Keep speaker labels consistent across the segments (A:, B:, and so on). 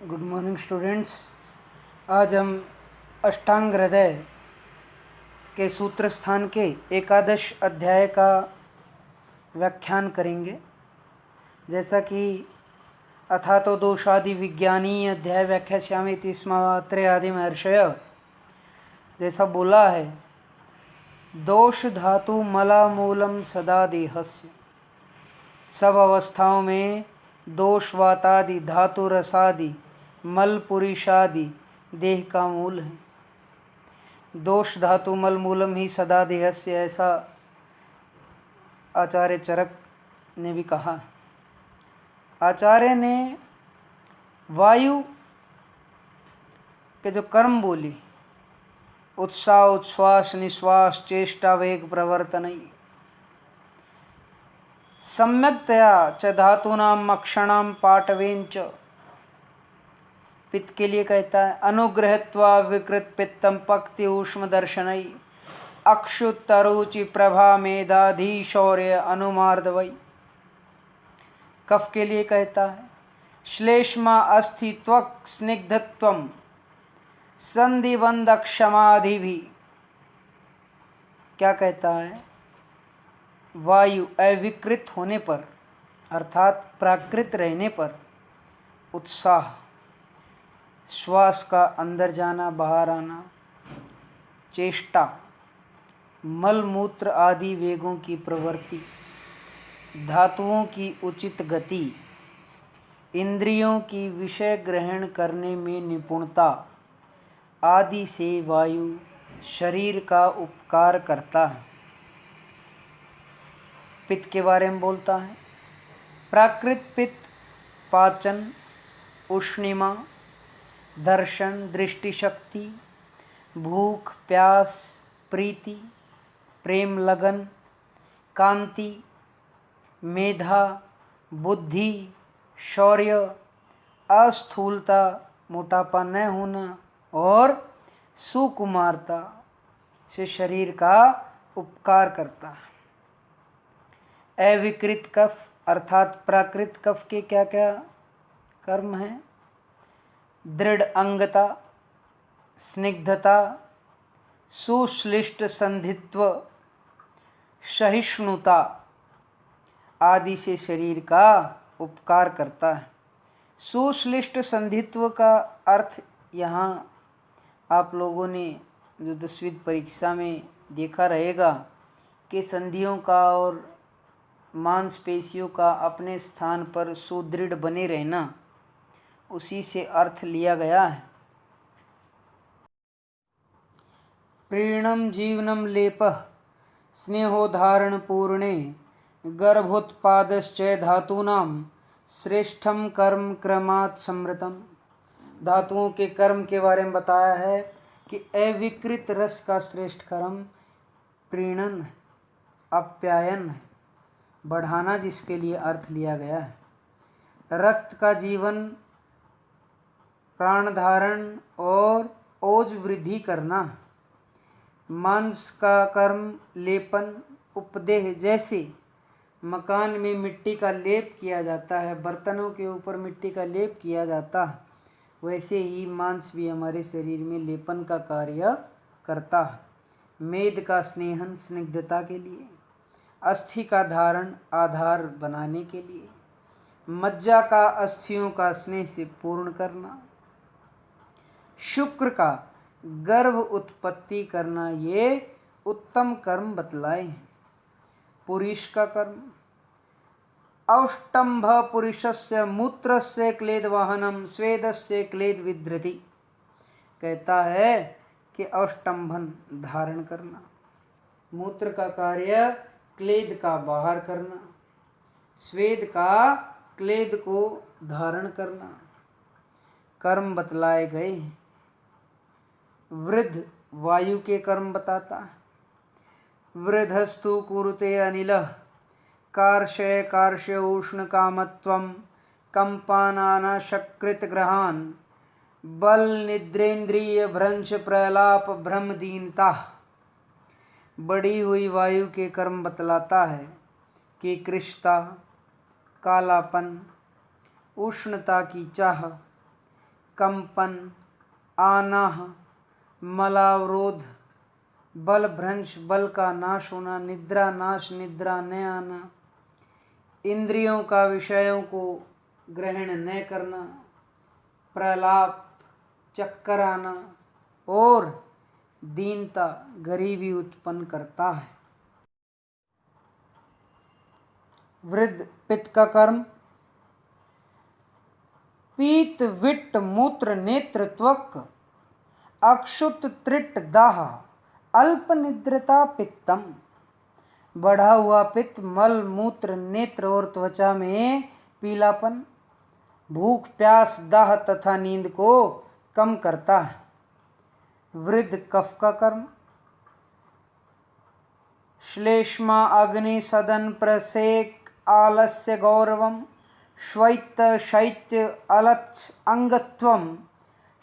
A: Good morning students. आज हम अष्टांग हृदय के सूत्र स्थान के एकादश अध्याय का व्याख्यान करेंगे। जैसा कि अथा तो दोषादि विज्ञानी अध्याय व्याख्यास्यामि स्मात्रे आदि महर्षय जैसा बोला है, दोष धातु मला मूलम सदा देहस्य। सब अवस्थाओं में दोष वातादि धातु रसादि मल पुरुषादि देह का मूल है। दोष धातु मल मूलम ही सदा देहस्य, ऐसा आचार्य चरक ने भी कहा। आचार्य ने वायु के जो कर्म बोली, उत्साह उच्छ्वास निश्वास चेष्टा वेग प्रवर्तन, सम्यक्तया च धातूनाम अक्षणाम पाटवेन च, पित्त के लिए कहता है अनुग्रहत्वा विकृत पित्तम पक्ति ऊष्म दर्शनई अक्षुतरुचि प्रभा मेधाधी शौर्य अनुमार्दवई। कफ के लिए कहता है श्लेष्मा अस्थित्वक स्निग्धत्वम संधिबंध क्षमाधि भी। क्या कहता है? वायु अविकृत होने पर अर्थात प्राकृत रहने पर उत्साह, श्वास का अंदर जाना बाहर आना, चेष्टा, मल मूत्र आदि वेगों की प्रवृत्ति, धातुओं की उचित गति, इंद्रियों की विषय ग्रहण करने में निपुणता आदि से वायु शरीर का उपकार करता है। पित्त के बारे में बोलता है प्राकृत पित्त पाचन, उष्णिमा, दर्शन, दृष्टि शक्ति, भूख प्यास, प्रीति, प्रेम लगन, कांति, मेधा, बुद्धि, शौर्य, अस्थूलता, मोटापा न होना और सुकुमारता से शरीर का उपकार करता है। अविकृत कफ अर्थात प्राकृत कफ के क्या क्या कर्म हैं? दृढ़ अंगता, स्निग्धता, सुश्लिष्ट संधित्व, सहिष्णुता आदि से शरीर का उपकार करता है। सुश्लिष्ट संधित्व का अर्थ यहाँ आप लोगों ने जो 10वीं परीक्षा में देखा रहेगा कि संधियों का और मांसपेशियों का अपने स्थान पर सुदृढ़ बने रहना, उसी से अर्थ लिया गया है। प्रीणम जीवनम लेपः स्नेहोधारण पूर्णे गर्भोत्पादश्च धातूनाम श्रेष्ठम कर्म क्रमात् समृतम। धातुओं के कर्म के बारे में बताया है कि अविकृत रस का श्रेष्ठ कर्म प्रीणन है, आप्यायन है, बढ़ाना, जिसके लिए अर्थ लिया गया है। रक्त का जीवन, प्राण धारण और ओज वृद्धि करना। मांस का कर्म लेपन, उपदेह, जैसे मकान में मिट्टी का लेप किया जाता है, बर्तनों के ऊपर मिट्टी का लेप किया जाता है, वैसे ही मांस भी हमारे शरीर में लेपन का कार्य करता है। मेद का स्नेहन, स्निग्धता के लिए। अस्थि का धारण, आधार बनाने के लिए। मज्जा का अस्थियों का स्नेह से पूर्ण करना। शुक्र का गर्भ उत्पत्ति करना, ये उत्तम कर्म बतलाए हैं। पुरुष का कर्म औष्टंभ पुरुषस्य मूत्रस्य क्लेदवाहनम स्वेदस्य क्लेद विधृति। कहता है कि औष्टंभन धारण करना, मूत्र का कार्य क्लेद का बाहर करना, स्वेद का क्लेद को धारण करना, कर्म बतलाए गए हैं। वृद्ध वायु के कर्म बताता है। वृद्धस्तु कुरुते अनिलः कार्शय कार्शय उष्ण कामत्वम कंपानाना शकृत ग्रहान बल निद्रेंद्रिय भ्रंश प्रलाप भ्रम दीनता। बढ़ी हुई वायु के कर्म बतलाता है कि कृशता, कालापन, उष्णता की चाह, कंपन, आनाह, मलावरोध, बल भ्रंश, बल का नाश होना, निद्रा नाश, निद्रा न आना, इंद्रियों का विषयों को ग्रहण न करना, प्रलाप, चक्कर आना और दीनता, गरीबी उत्पन्न करता है। वृद्ध पित्त का कर्म पीत, विट्ट, मूत्र, नेत्र, त्वक, अक्षुत, त्रिट, दाह, अल्प निद्रता पित्तम। बढ़ा हुआ पित्त मल, मूत्र, नेत्र और त्वचा में पीलापन, भूख, प्यास, दाह तथा नींद को कम करता है। वृद्ध कफ का कर्म श्लेष्मा, अग्नि, सदन, प्रसेक, आलस्य, गौरवम, श्वैत, शैत्य, अलच्छ, अंगत्वम,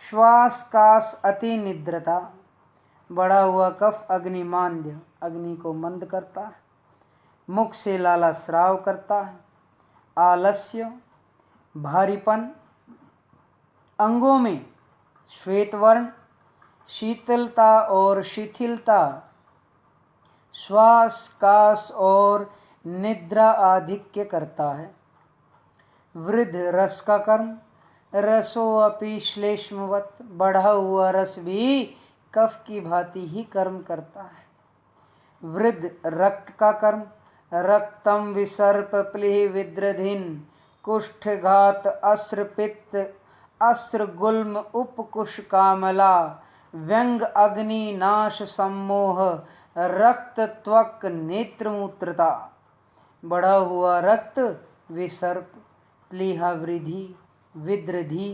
A: श्वास, कास, अति निद्रता। बढ़ा हुआ कफ अग्निमांद्य, अग्नि को मंद करता है, मुख से लाला स्राव करता है, आलस्य, भारीपन, अंगों में श्वेत वर्ण, शीतलता और शिथिलता, श्वास, कास और निद्रा आधिक्य करता है। वृद्ध रस का कर्म रसो अपि श्लेष्मवत, बढ़ा हुआ रस भी कफ की भांति ही कर्म करता है। वृद्ध रक्त का कर्म रक्तम, विसर्प, प्लीह, विद्रधिन, कुष्ठ, घात, अस्र, पित्त, अस्र, गुल्म, उपकुश, कामला, व्यंग, अग्नि, नाश, सम्मोह, रक्त, त्वक, नेत्र, मूत्रता। बढ़ा हुआ रक्त विसर्प, प्लीहा, वृद्धि, विद्रधि,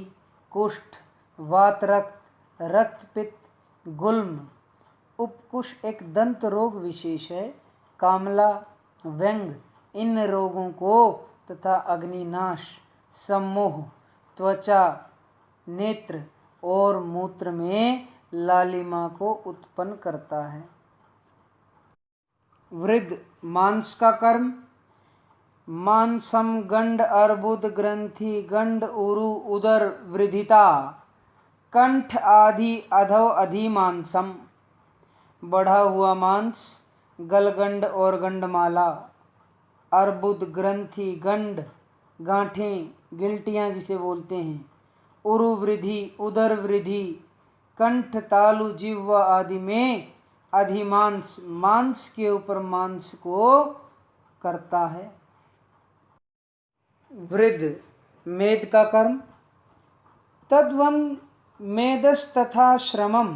A: कुष्ठ, वात रक्त, रक्तपित्त, गुल्म, उपकुश एक दंत रोग विशेष है, कामला, व्यंग इन रोगों को तथा अग्निनाश, सम्मोह, त्वचा, नेत्र और मूत्र में लालिमा को उत्पन्न करता है। वृद्ध मांस का कर्म मांसम, गंड, अर्बुद, ग्रंथि, गंड, उरु, उदर, वृद्धिता, कंठ आदि, अधो, अधिमांसम। बढ़ा हुआ मांस गलगंड और गंडमाला, अर्बुद, ग्रंथि, गंड, गांठें, गिल्टियाँ जिसे बोलते हैं, उरु वृद्धि, उदर वृद्धि, कंठ, तालु, जिह्वा आदि में अधिमांस, मांस के ऊपर मांस को करता है। वृद्ध मेद का कर्म तद्वन मेदस्तथा श्रमम,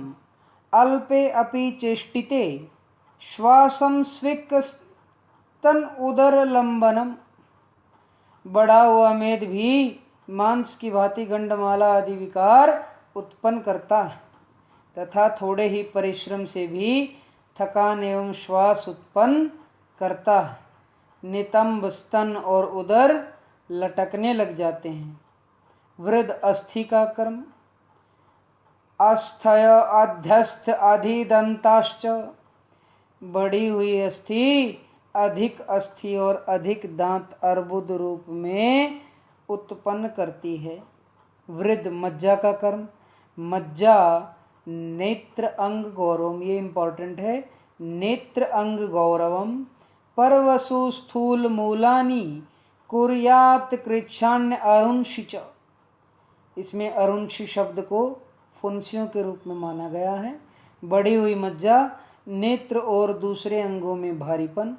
A: अल्पे अपि चेष्टिते, श्वासम, स्विक, स्तन, उदर लंबनम। बढ़ा हुआ मेद भी मांस की भांति गंडमाला आदि विकार उत्पन्न करता है तथा थोड़े ही परिश्रम से भी थकान एवं श्वास उत्पन्न करता है। नितंब, स्तन और उदर लटकने लग जाते हैं। वृद्ध अस्थि का कर्म अस्थय, अध्यस्थ, अधिदंताश्च। बढ़ी हुई अस्थि अधिक अस्थि और अधिक दांत अर्बुद रूप में उत्पन्न करती है। वृद्ध मज्जा का कर्म मज्जा, नेत्र अंग गौरवम, ये इम्पॉर्टेंट है, नेत्र अंग गौरवम, परवसु स्थूल मूलानी, कुर्यात कृच्छान्य अरुंषि च। इसमें अरुंषि शब्द को फुंसियों के रूप में माना गया है। बढ़ी हुई मज्जा, नेत्र और दूसरे अंगों में भारीपन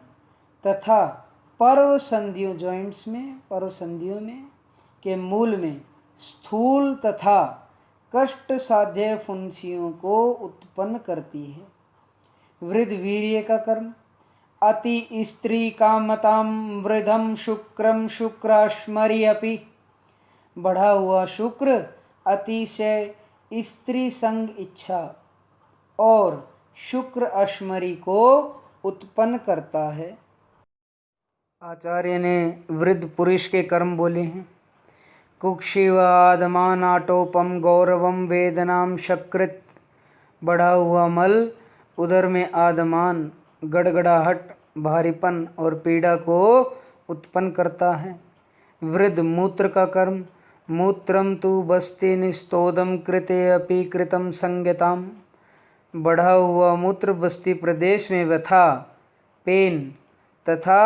A: तथा पर्व संधियों, जॉइंट्स में, पर्व संधियों में के मूल में स्थूल तथा कष्ट साध्य फुंसियों को उत्पन्न करती है। वृद्ध वीर्य का कर्म अति स्त्री कामताम, वृद्धम शुक्रम, शुक्राश्मरी अपि। बढ़ा हुआ शुक्र अतिशय स्त्री संग इच्छा और शुक्र अश्मरी को उत्पन्न करता है। आचार्य ने वृद्ध पुरुष के कर्म बोले हैं। कुक्षिव आदमानाटोपम, गौरवम, वेदनाम, शकृत। बढ़ा हुआ मल उदर में आदमान, गड़गड़ाहट, भारीपन और पीड़ा को उत्पन्न करता है। वृद्ध मूत्र का कर्म मूत्रम तु बस्ति निस्तोदम कृते अपि कृतम संज्ञताम। बढ़ा हुआ मूत्र बस्ती प्रदेश में व्यथा, पेन तथा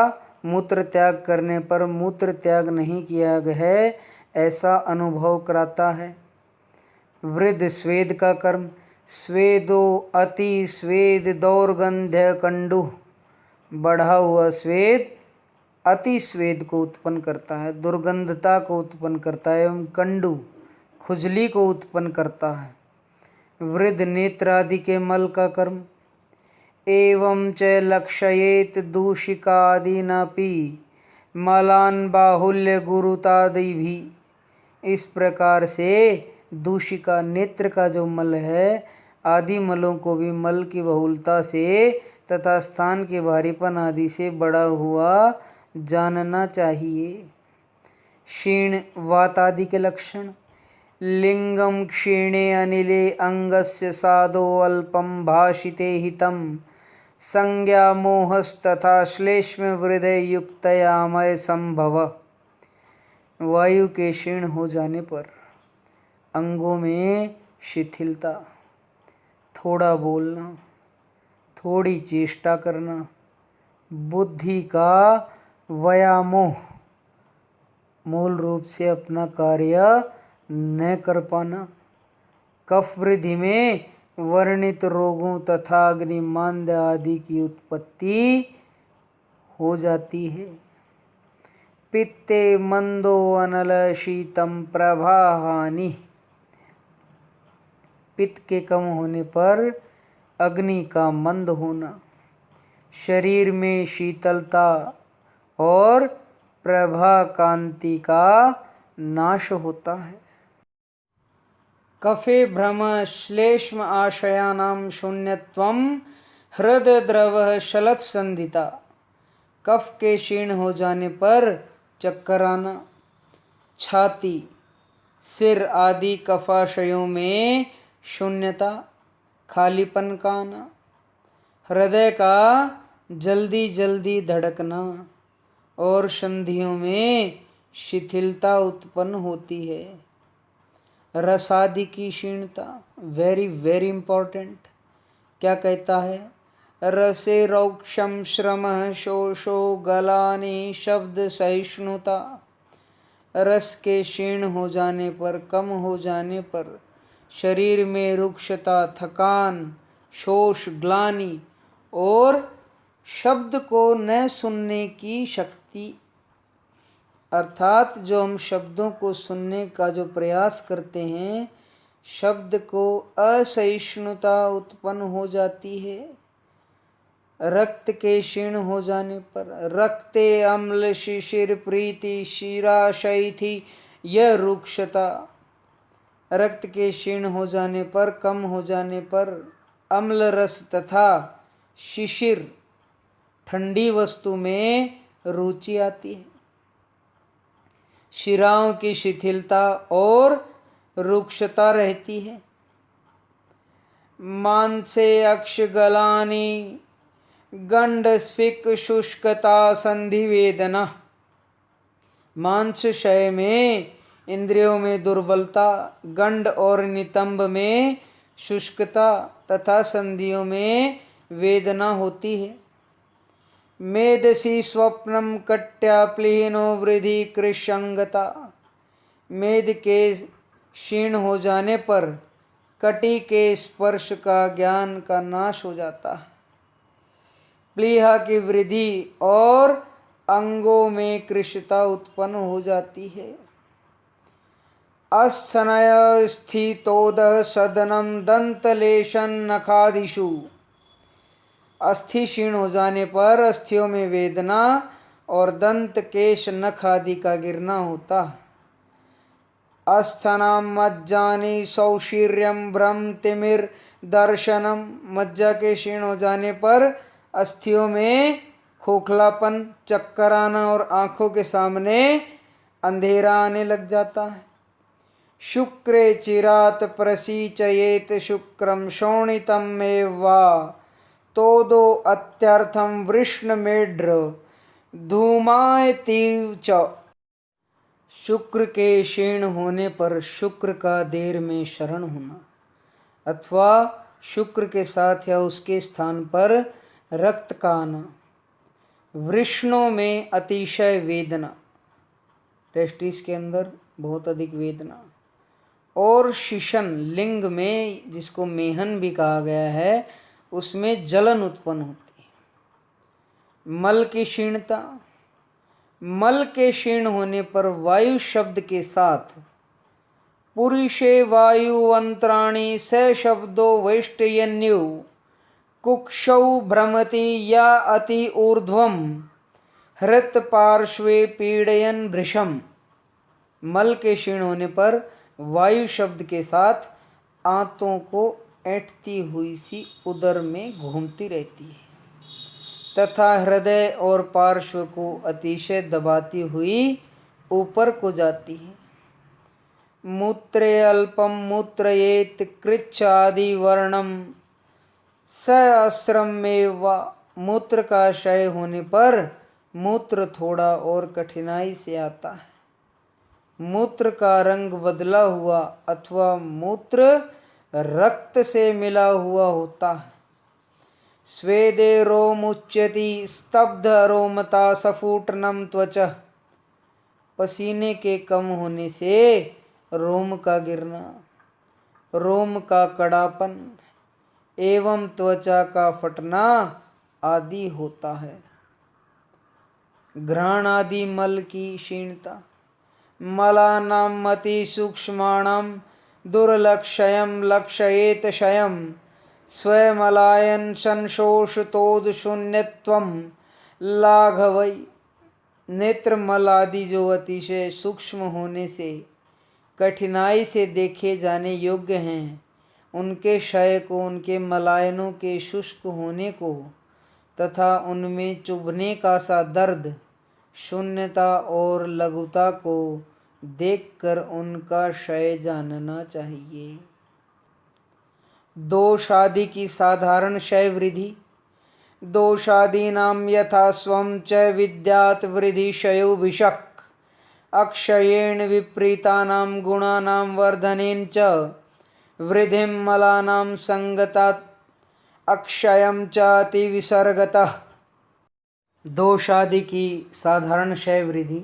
A: मूत्र त्याग करने पर मूत्र त्याग नहीं किया गया है ऐसा अनुभव कराता है। वृद्ध स्वेद का कर्म, स्वेदो अति स्वेद दौर्गंध्य कंडु। बढ़ा हुआ स्वेद अति स्वेद को उत्पन्न करता है, दुर्गंधता को उत्पन्न करता है एवं कंडु खुजली को उत्पन्न करता है। वृद्ध नेत्र आदि के मल का कर्म, एवं च लक्षयेत दूषिकादीनपि मलान बाहुल्य गुरुतादि भी। इस प्रकार से दूषिका नेत्र का जो मल है आदि मलों को भी मल की बहुलता से तथा स्थान के भारीपन आदि से बड़ा हुआ जानना चाहिए। क्षीण वात आदि के लक्षण, लिंगम क्षीणे अनिले अंगस्य सादो अल्पम भाषिते हितम संज्ञा मोहस्तथा श्लेष्म हृदय युक्तयामय संभव। वायु के क्षीण हो जाने पर अंगों में शिथिलता, थोड़ा बोलना, थोड़ी चेष्टा करना, बुद्धि का व्यामोह, मूल रूप से अपना कार्य न कर पाना, कफ वृद्धि में वर्णित रोगों तथा अग्निमांद्य आदि की उत्पत्ति हो जाती है। पित्ते मंदो अनल शीतम प्रभाहानि। पित्त के कम होने पर अग्नि का मंद होना, शरीर में शीतलता और प्रभा कांति का नाश होता है। कफे भ्रम श्लेष्म आशयानां शून्यत्वम हृदय द्रव शलत संधिता। कफ के क्षीण हो जाने पर चक्कर आना, छाती, सिर आदि कफाशयों में शून्यता, खालीपन का आना, हृदय का जल्दी जल्दी धड़कना और संधियों में शिथिलता उत्पन्न होती है। रस आदि की क्षीणता, वेरी वेरी इंपॉर्टेंट। क्या कहता है? रसे रौक्षम श्रम शोषो गलानी शब्द सहिष्णुता। रस के क्षीण हो जाने पर, कम हो जाने पर शरीर में रुक्षता, थकान, शोष, ग्लानि और शब्द को न सुनने की शक्ति, अर्थात जो हम शब्दों को सुनने का जो प्रयास करते हैं, शब्द को असहिष्णुता उत्पन्न हो जाती है। रक्त के क्षीण हो जाने पर, रक्ते अम्ल शिशिर प्रीति शिराशयी थी यह रुक्षता। रक्त के क्षीण हो जाने पर, कम हो जाने पर अम्ल रस तथा शिशिर ठंडी वस्तु में रुचि आती है। शिराओं की शिथिलता और रुक्षता रहती है। मांसे अक्ष गलानी गंड स्फिक शुष्कता संधि वेदना। मांसशय में इंद्रियों में दुर्बलता, गंड और नितंब में शुष्कता तथा संधियों में वेदना होती है। मेदसी स्वप्नम कट्याप्लीनो वृद्धि कृशंगता। मेद के क्षीण हो जाने पर कटी के स्पर्श का ज्ञान का नाश हो जाता है। प्लीहा की वृद्धि और अंगों में कृशता उत्पन्न हो जाती है। अस्थनय स्थितोद सदनम दंतलेशन नखादिषु। अस्थि क्षीण हो जाने पर अस्थियों में वेदना और दंत केश नख आदि का गिरना होता है। अस्थनाम मज्जानि सौशीर्यम भ्रम तिमिर दर्शनम। मज्जा के क्षीण हो जाने पर अस्थियों में खोखलापन, चक्कर आना और आंखों के सामने अंधेरा आने लग जाता है। शुक्रे चिरात प्रसीचयेत शुक्रम शोणितम एवा तोदो अत्यर्थम वृष्ण मेढ्र धूमायतीव च। शुक्र के क्षीण होने पर शुक्र का देर में शरण होना, अथवा शुक्र के साथ या उसके स्थान पर रक्त का आना। वृषणों में अतिशय वेदना, टेस्टिस के अंदर बहुत अधिक वेदना। और शिशन लिंग में, जिसको मेहन भी कहा गया है, उसमें जलन उत्पन्न होती है। मल की क्षीणता, मल के क्षीण होने पर वायु शब्द के साथ पुरुषे वायु अंतराणि स शब्दो वैष्टयन्यु कुक्षौ भ्रमति या अति ऊर्ध्वम हृत पार्श्वे पीड़यन भृशम। मल के क्षीण होने पर वायु शब्द के साथ आंतों को ऐंठती हुई सी उदर में घूमती रहती है तथा हृदय और पार्श्व को अतिशय दबाती हुई ऊपर को जाती है। मूत्रे अल्पम मूत्रयेत कृच्छादि वर्णम स अस्रम में व। मूत्र का क्षय होने पर मूत्र थोड़ा और कठिनाई से आता है। मूत्र का रंग बदला हुआ अथवा मूत्र रक्त से मिला हुआ होता है। स्वेदे रोमुच्यति स्तब्ध रोमता सफूटनम त्वचा। पसीने के कम होने से रोम का गिरना, रोम का कड़ापन एवं त्वचा का फटना आदि होता है। घ्राण आदि मल की क्षीणता, मलानाम अति सूक्ष्माणाम दुर्लक्षयम लक्षयेत क्षयम स्वयमलायन संशोषतोद शून्यत्वम लाघवै। नेत्र मल आदि जो अतिशय सूक्ष्म होने से कठिनाई से देखे जाने योग्य हैं, उनके क्षय को, उनके मलायनों के शुष्क होने को तथा उनमें चुभने का सा दर्द, शून्यता और लघुता को देखकर उनका क्षय जानना चाहिए। दोष आदि की साधारण क्षय वृद्धि। दोषादीनां यथा स्वं च विद्यात् वृद्धि क्षयो भिषक् अक्षयेण विपरीतानां गुणानां वर्धनेन च वृद्धिं मलानां संगतात् अक्षयं च अति विसर्गतः। दोष आदि की साधारण क्षय वृद्धि।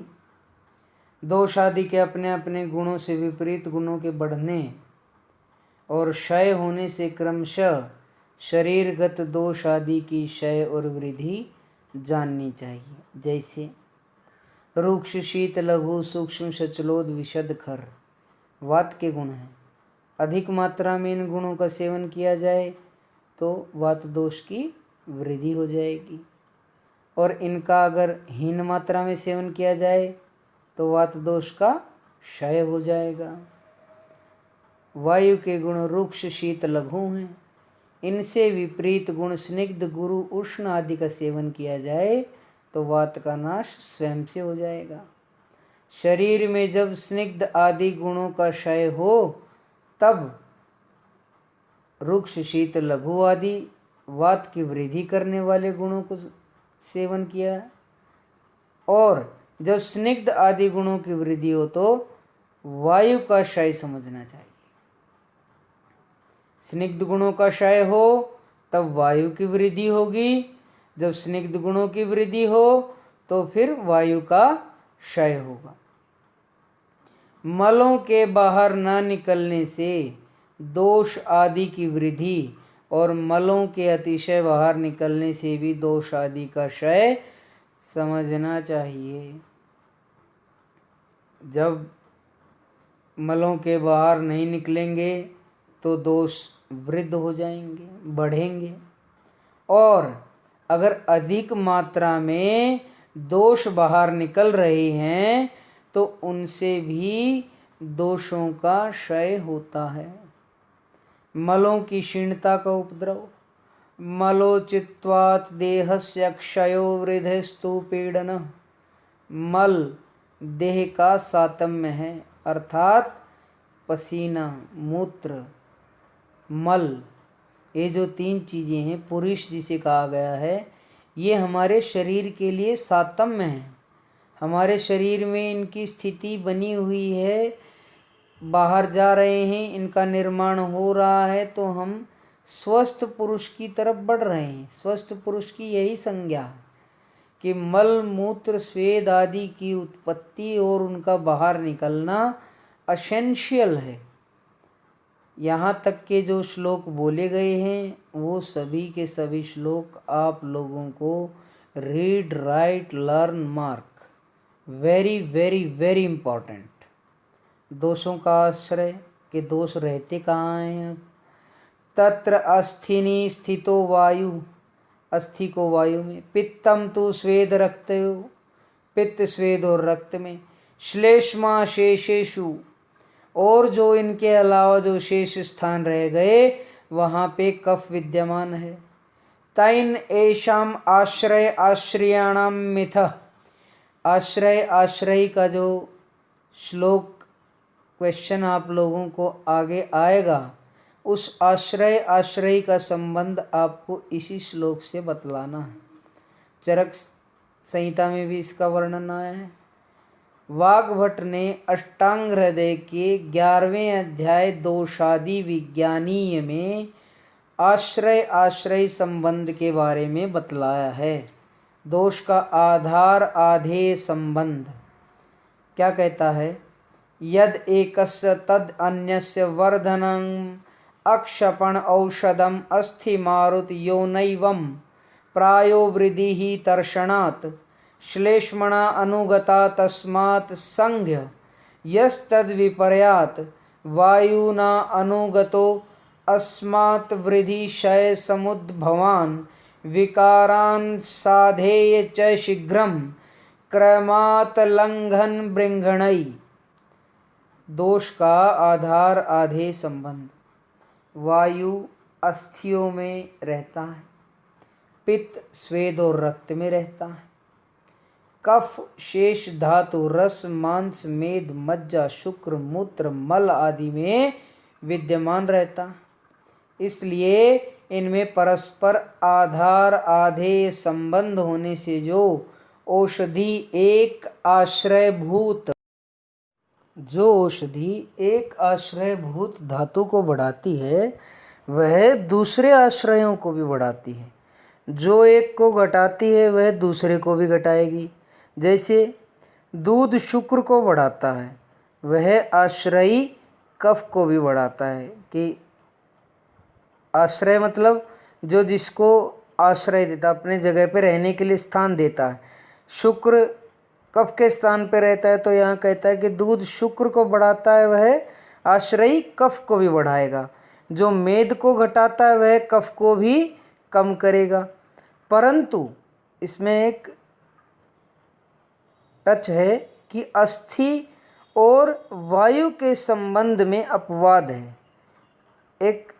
A: दोष आदि के अपने अपने गुणों से विपरीत गुणों के बढ़ने और क्षय होने से क्रमशः शरीरगत दोष आदि की क्षय और वृद्धि जाननी चाहिए। जैसे रुक्ष शीत लघु सूक्ष्म सचलोद विशद खर, वात के गुण हैं। अधिक मात्रा में इन गुणों का सेवन किया जाए तो वात दोष की वृद्धि हो जाएगी, और इनका अगर हीन मात्रा में सेवन किया जाए तो वात दोष का क्षय हो जाएगा। वायु के गुण रुक्ष शीत लघु हैं। इनसे विपरीत गुण स्निग्ध गुरु उष्ण आदि का सेवन किया जाए तो वात का नाश स्वयं से हो जाएगा। शरीर में जब स्निग्ध आदि गुणों का क्षय हो तब रुक्ष शीत लघु आदि वात की वृद्धि करने वाले गुणों को सेवन किया, और जब स्निग्ध आदि गुणों की वृद्धि हो तो वायु का क्षय समझना चाहिए। स्निग्ध गुणों का क्षय हो तब वायु की वृद्धि होगी, जब स्निग्ध गुणों की वृद्धि हो तो फिर वायु का क्षय होगा। मलों के बाहर न निकलने से दोष आदि की वृद्धि और मलों के अतिशय बाहर निकलने से भी दोष आदि का क्षय समझना चाहिए। जब मलों के बाहर नहीं निकलेंगे तो दोष वृद्ध हो जाएंगे, बढ़ेंगे, और अगर अधिक मात्रा में दोष बाहर निकल रहे हैं तो उनसे भी दोषों का क्षय होता है। मलों की क्षीणता का उपद्रव। मलोचित्वात् देहस्य क्षयो वृद्धिस्तु पीडन। मल देह का सातम्य है, अर्थात पसीना, मूत्र, मल, ये जो तीन चीज़ें हैं, पुरुष जिसे कहा गया है, ये हमारे शरीर के लिए सातम्य हैं। हमारे शरीर में इनकी स्थिति बनी हुई है, बाहर जा रहे हैं, इनका निर्माण हो रहा है, तो हम स्वस्थ पुरुष की तरफ बढ़ रहे हैं। स्वस्थ पुरुष की यही संज्ञा है कि मल मूत्र स्वेद आदि की उत्पत्ति और उनका बाहर निकलना असेंशियल है। यहाँ तक के जो श्लोक बोले गए हैं वो सभी के सभी श्लोक आप लोगों को read write learn mark, very very very important. दोषों का आश्रय के दोष रहते कहाँ हैं? तत्र अस्थिनि स्थितो वायु, अस्थि को वायु में, पित्तम तु स्वेद रक्त, पित्त स्वेद और रक्त में, श्लेष्मा शेषेषु, और जो इनके अलावा जो शेष स्थान रह गए वहाँ पे कफ विद्यमान है। तैन एषाम आश्रय आश्रयाणाम मिथ, आश्रय आश्रय का जो श्लोक क्वेश्चन आप लोगों को आगे आएगा, उस आश्रय आश्रय का संबंध आपको इसी श्लोक से बतलाना है। चरक संहिता में भी इसका वर्णन आया है। वाग्भट ने अष्टांग हृदय के 11वें अध्याय दोषादि विज्ञानीय में आश्रय आश्रय संबंध के बारे में बतलाया है। दोष का आधार आधेय संबंध क्या कहता है? यद एकस्य तद अन्यस्य वर्धनम् अक्षपण औषधम अस्थि मारुत योनैवं प्रायो वृद्धि तर्षणात् श्लेष्मणा अनुगता तस्मात् संघ्य यस्तद विपर्यात् वायुना अनुगतो अस्मात् वृद्धि क्षय समुद्भवान् विकारान् साधेय च शीघ्रं क्रमात् लंघन बृंघणै। दोष का आधार आधेय संबंध। वायु अस्थियों में रहता है, पित्त स्वेद और रक्त में रहता है, कफ शेष धातु रस मांस मेद मज्जा शुक्र मूत्र मल आदि में विद्यमान रहता है। इसलिए इनमें परस्पर आधार आधेय संबंध होने से जो औषधि एक आश्रयभूत धातु को बढ़ाती है, वह दूसरे आश्रयों को भी बढ़ाती है। जो एक को घटाती है वह दूसरे को भी घटाएगी। जैसे दूध शुक्र को बढ़ाता है, वह आश्रयी कफ को भी बढ़ाता है। कि आश्रय मतलब जो जिसको आश्रय देता, अपने जगह पे रहने के लिए स्थान देता है। शुक्र कफ के स्थान पे रहता है, तो यहाँ कहता है कि दूध शुक्र को बढ़ाता है, वह आश्रयी कफ को भी बढ़ाएगा। जो मेद को घटाता है वह कफ को भी कम करेगा। परंतु इसमें एक टच है कि अस्थि और वायु के संबंध में अपवाद है। एक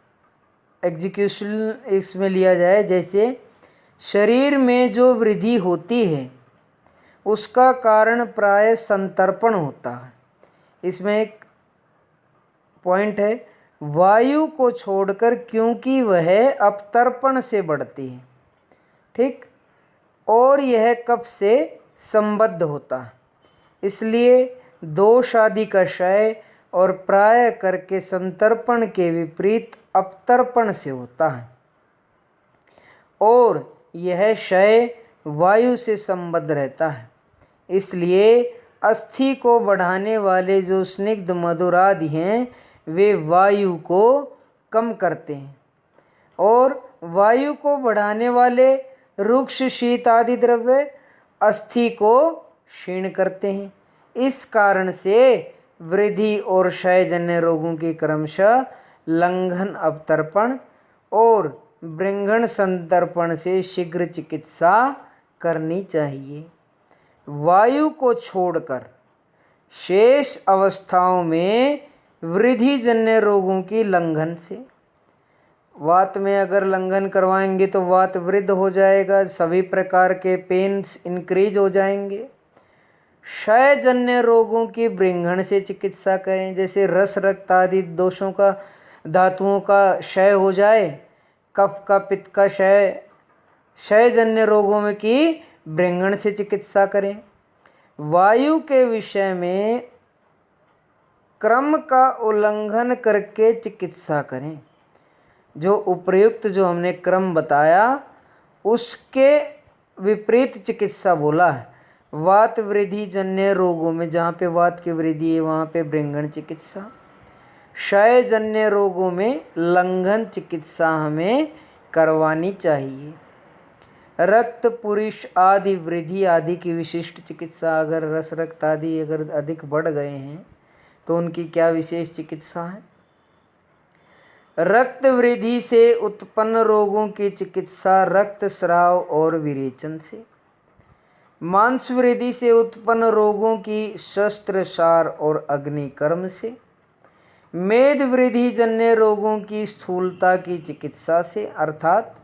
A: एग्जीक्यूशन इसमें लिया जाए, जैसे शरीर में जो वृद्धि होती है उसका कारण प्राय संतर्पण होता है। इसमें एक पॉइंट है, वायु को छोड़कर, क्योंकि वह अपतर्पण से बढ़ती है, ठीक, और यह कफ से संबद्ध होता है। इसलिए दोष आदि का क्षय और प्राय करके संतर्पण के विपरीत अपतर्पण से होता है, और यह क्षय वायु से संबद्ध रहता है। इसलिए अस्थि को बढ़ाने वाले जो स्निग्ध मधुरादि हैं वे वायु को कम करते हैं, और वायु को बढ़ाने वाले रुक्ष शीत आदि द्रव्य अस्थि को क्षीण करते हैं। इस कारण से वृद्धि और क्षयजन्य रोगों के क्रमशः लंघन अवतर्पण और बृंघण संतर्पण से शीघ्र चिकित्सा करनी चाहिए। वायु को छोड़कर शेष अवस्थाओं में वृद्धिजन्य रोगों की लंघन से, वात में अगर लंघन करवाएंगे तो वात वृद्ध हो जाएगा, सभी प्रकार के पेन्स इंक्रीज हो जाएंगे। क्षयजन्य रोगों की बृंघण से चिकित्सा करें, जैसे रस रक्त आदि दोषों का धातुओं का क्षय हो जाए, कफ का पित्त का क्षय, क्षयजन्य रोगों में की बृंघण से चिकित्सा करें। वायु के विषय में क्रम का उल्लंघन करके चिकित्सा करें। जो उपर्युक्त जो हमने क्रम बताया उसके विपरीत चिकित्सा बोला है। वात वृद्धि जन्य रोगों में जहाँ पे वात की वृद्धि है वहाँ पे बृंगण चिकित्सा, क्षय जन्य रोगों में लंघन चिकित्सा हमें करवानी चाहिए। रक्त पुरुष आदि वृद्धि आदि की विशिष्ट चिकित्सा, अगर रस रक्त आदि अगर अधिक बढ़ गए हैं तो उनकी क्या विशेष चिकित्सा है। रक्त वृद्धि से उत्पन्न रोगों की चिकित्सा रक्तस्राव और विरेचन से। मांस वृद्धि से उत्पन्न रोगों की शस्त्रसार और अग्निकर्म से। मेद वृद्धि जन्य रोगों की स्थूलता की चिकित्सा से अर्थात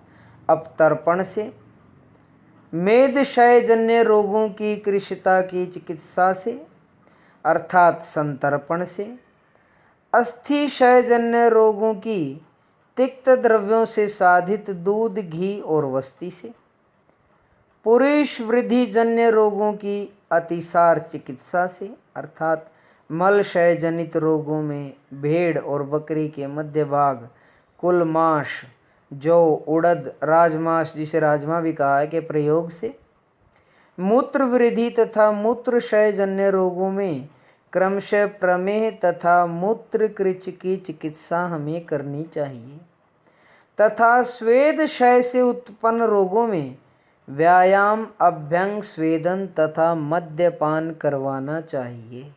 A: अपतर्पण से। मेद क्षय जन्य रोगों की कृशता की चिकित्सा से अर्थात संतर्पण से। अस्थि क्षय जन्य रोगों की तिक्त द्रव्यों से साधित दूध घी और वस्ती से। पुरुष वृद्धि जन्य रोगों की अतिसार चिकित्सा से अर्थात मल क्षय जनित रोगों में भेड़ और बकरी के मध्य भाग कुल मांस, जौ, उड़द, राजमांस जिसे राजमा भी कहा है के प्रयोग से। मूत्र वृद्धि तथा मूत्र क्षय जन्य रोगों में क्रमशः प्रमेह तथा मूत्र कृच की चिकित्सा हमें करनी चाहिए तथा स्वेद क्षय से उत्पन्न रोगों में व्यायाम, अभ्यंग, स्वेदन तथा मद्यपान करवाना चाहिए।